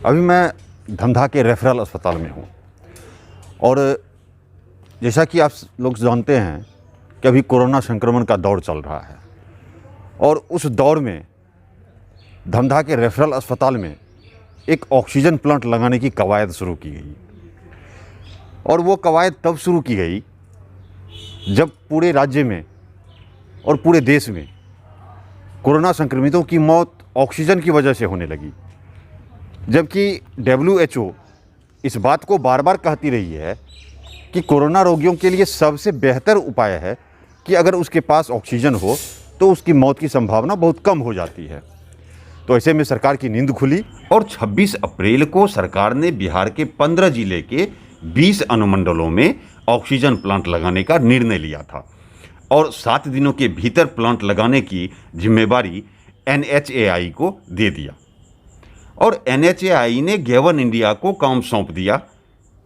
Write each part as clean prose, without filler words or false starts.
अभी मैं धमधा के रेफरल अस्पताल में हूँ और जैसा कि आप लोग जानते हैं कि अभी कोरोना संक्रमण का दौर चल रहा है और उस दौर में धमधा के रेफरल अस्पताल में एक ऑक्सीजन प्लांट लगाने की कवायद शुरू की गई और वो कवायद तब शुरू की गई जब पूरे राज्य में और पूरे देश में कोरोना संक्रमितों की मौत ऑक्सीजन की वजह से होने लगी, जबकि WHO इस बात को बार बार कहती रही है कि कोरोना रोगियों के लिए सबसे बेहतर उपाय है कि अगर उसके पास ऑक्सीजन हो तो उसकी मौत की संभावना बहुत कम हो जाती है। तो ऐसे में सरकार की नींद खुली और 26 अप्रैल को सरकार ने बिहार के 15 जिले के 20 अनुमंडलों में ऑक्सीजन प्लांट लगाने का निर्णय लिया था और 7 दिनों के भीतर प्लांट लगाने की जिम्मेवारी NHAI को दे दिया और NHAI ने गैवन इंडिया को काम सौंप दिया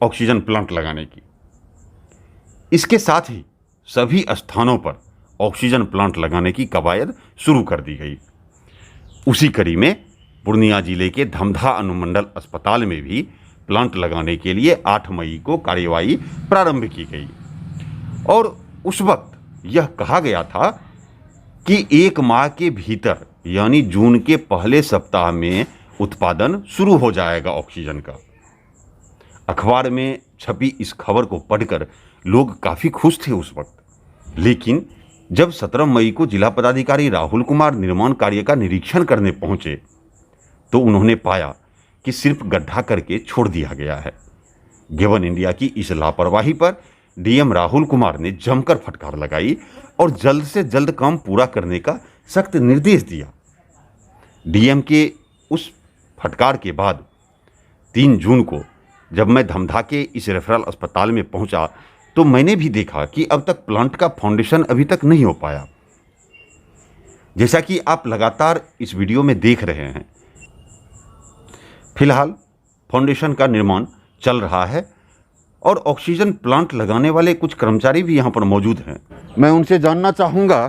ऑक्सीजन प्लांट लगाने की। इसके साथ ही सभी स्थानों पर ऑक्सीजन प्लांट लगाने की कवायद शुरू कर दी गई। उसी कड़ी में पूर्णिया जिले के धमधा अनुमंडल अस्पताल में भी प्लांट लगाने के लिए 8 मई को कार्यवाही प्रारंभ की गई और उस वक्त यह कहा गया था कि 1 माह के भीतर यानी जून के पहले सप्ताह में उत्पादन शुरू हो जाएगा ऑक्सीजन का। अखबार में छपी इस खबर को पढ़कर लोग काफ़ी खुश थे उस वक्त, लेकिन जब 17 मई को जिला पदाधिकारी राहुल कुमार निर्माण कार्य का निरीक्षण करने पहुंचे तो उन्होंने पाया कि सिर्फ गड्ढा करके छोड़ दिया गया है। गैवन इंडिया की इस लापरवाही पर DM राहुल कुमार ने जमकर फटकार लगाई और जल्द से जल्द काम पूरा करने का सख्त निर्देश दिया। DM के उस फटकार के बाद 3 जून को जब मैं धमधा के इस रेफरल अस्पताल में पहुंचा तो मैंने भी देखा कि अब तक प्लांट का फाउंडेशन अभी तक नहीं हो पाया। जैसा कि आप लगातार इस वीडियो में देख रहे हैं, फिलहाल फाउंडेशन का निर्माण चल रहा है और ऑक्सीजन प्लांट लगाने वाले कुछ कर्मचारी भी यहाँ पर मौजूद हैं। मैं उनसे जानना चाहूँगा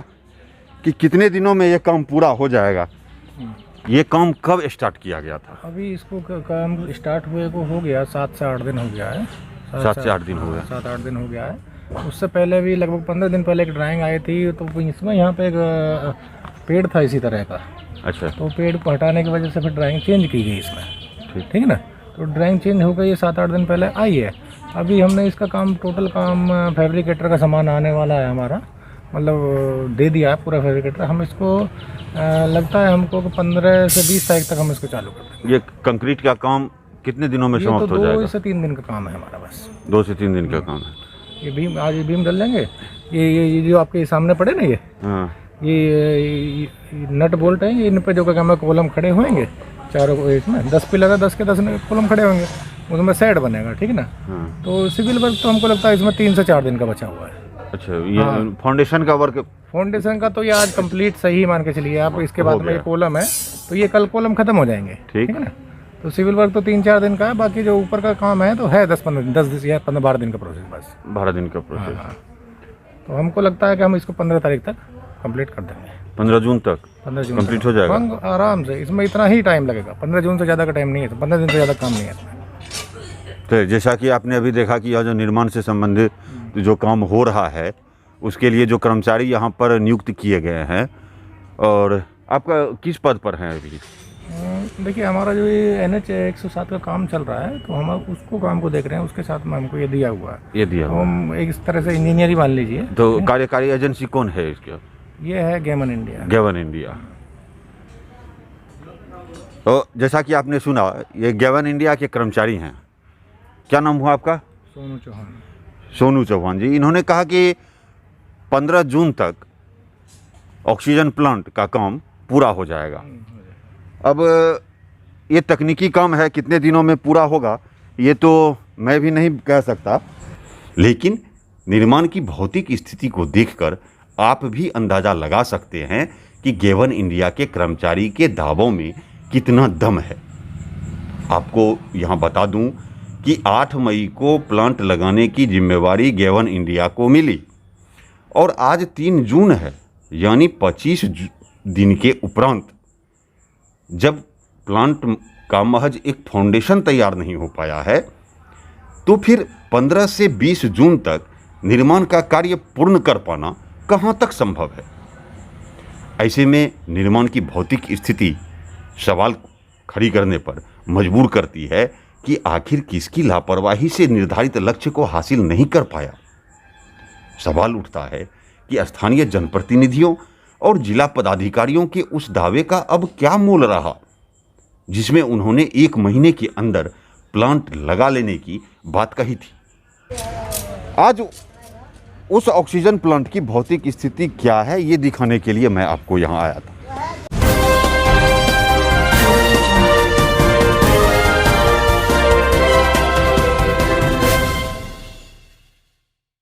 कि कितने दिनों में यह काम पूरा हो जाएगा। ये काम कब स्टार्ट किया गया था? अभी इसको काम स्टार्ट हुए को हो गया 7 से 8 दिन हो गया है। 7 से 8 दिन हो गया। 7-8 दिन हो गया है। उससे पहले भी लगभग 15 दिन पहले एक ड्राइंग आई थी तो इसमें यहाँ पे एक पेड़ था इसी तरह का। अच्छा। तो पेड़ को हटाने की वजह से फिर ड्राइंग चेंज की गई इसमें। ठीक है ना। तो ड्राइंग चेंज हो गई 7-8 दिन पहले आई है। अभी हमने इसका काम टोटल काम फैब्रिकेटर का सामान आने वाला है हमारा, मतलब दे दिया है पूरा फैब्रिकेटर। हम इसको लगता है हमको 15 से 20 तारीख तक हम इसको चालू कर देंगे। ये कंक्रीट का काम कितने दिनों में समाप्त हो जाएगा? 2 से 3 दिन का काम है हमारा बस। 2 से 3 दिन का काम है। ये बीम आज ये बीम डल लेंगे। ये जो आपके सामने पड़े ना ये नट बोल्ट है, इन पे जो क्या काम है कॉलम खड़े होंगे चारों को, इसमें 10 पिलर है, 10 के 10 कॉलम खड़े होंगे, उसमें सेट बनेगा। ठीक है ना। तो सिविल वर्क तो हमको लगता है इसमें 3 से 4 दिन का बचा हुआ है। अच्छा, ये फाउंडेशन का वर्क? फाउंडेशन का तो ये आज कंप्लीट सही मान के चलिए आप। इसके बाद में ये कॉलम है तो ये कल कॉलम खत्म हो जाएंगे। ठीक है ना। तो सिविल वर्क तो 3-4 दिन का है, बाकी जो ऊपर का काम है तो है 10-15 दिन, 10 या 15-12 दिन का प्रोसेस बस। 12 दिन का प्रोसेस। तो हमको लगता है कि हम इसको 15 तारीख तक कंप्लीट कर देंगे। 15 जून तक 15 जून कंप्लीट हो जाएगा आराम से। इसमें इतना ही टाइम लगेगा, 15 जून से ज़्यादा का टाइम नहीं है, तो 15 दिन से ज़्यादा काम नहीं है इसमें। तो जैसा कि आपने अभी देखा कि यह जो निर्माण से संबंधित जो काम हो रहा है उसके लिए जो कर्मचारी यहाँ पर नियुक्त किए गए हैं, और आपका किस पद पर हैं अभी? देखिए हमारा जो ये NH 107 का काम चल रहा है तो हम उसको काम को देख रहे हैं, उसके साथ में हमको ये दिया हुआ है। ये दिया हुआ हम एक इस तरह से इंजीनियर ही मान लीजिए। तो कार्यकारी एजेंसी कौन है इसका? ये है गैवन इंडिया। गैवन इंडिया। तो जैसा कि आपने सुना, ये गैवन इंडिया के कर्मचारी हैं। क्या नाम हुआ आपका? सोनू चौहान। सोनू चौहान जी। इन्होंने कहा कि 15 जून तक ऑक्सीजन प्लांट का काम पूरा हो जाएगा। अब ये तकनीकी काम है, कितने दिनों में पूरा होगा ये तो मैं भी नहीं कह सकता, लेकिन निर्माण की भौतिक स्थिति को देखकर आप भी अंदाज़ा लगा सकते हैं कि गैवन इंडिया के कर्मचारी के दावों में कितना दम है। आपको यहाँ बता दूं कि 8 मई को प्लांट लगाने की जिम्मेवारी गैवन इंडिया को मिली और आज 3 जून है, यानी 25 दिन के उपरांत जब प्लांट का महज एक फाउंडेशन तैयार नहीं हो पाया है, तो फिर 15 से 20 जून तक निर्माण का कार्य पूर्ण कर पाना कहाँ तक संभव है। ऐसे में निर्माण की भौतिक स्थिति सवाल खड़ी करने पर मजबूर करती है कि आखिर किसकी लापरवाही से निर्धारित लक्ष्य को हासिल नहीं कर पाया। सवाल उठता है कि स्थानीय जनप्रतिनिधियों और जिला पदाधिकारियों के उस दावे का अब क्या मोल रहा जिसमें उन्होंने 1 महीने के अंदर प्लांट लगा लेने की बात कही थी। आज उस ऑक्सीजन प्लांट की भौतिक स्थिति क्या है ये दिखाने के लिए मैं आपको यहाँ आया था।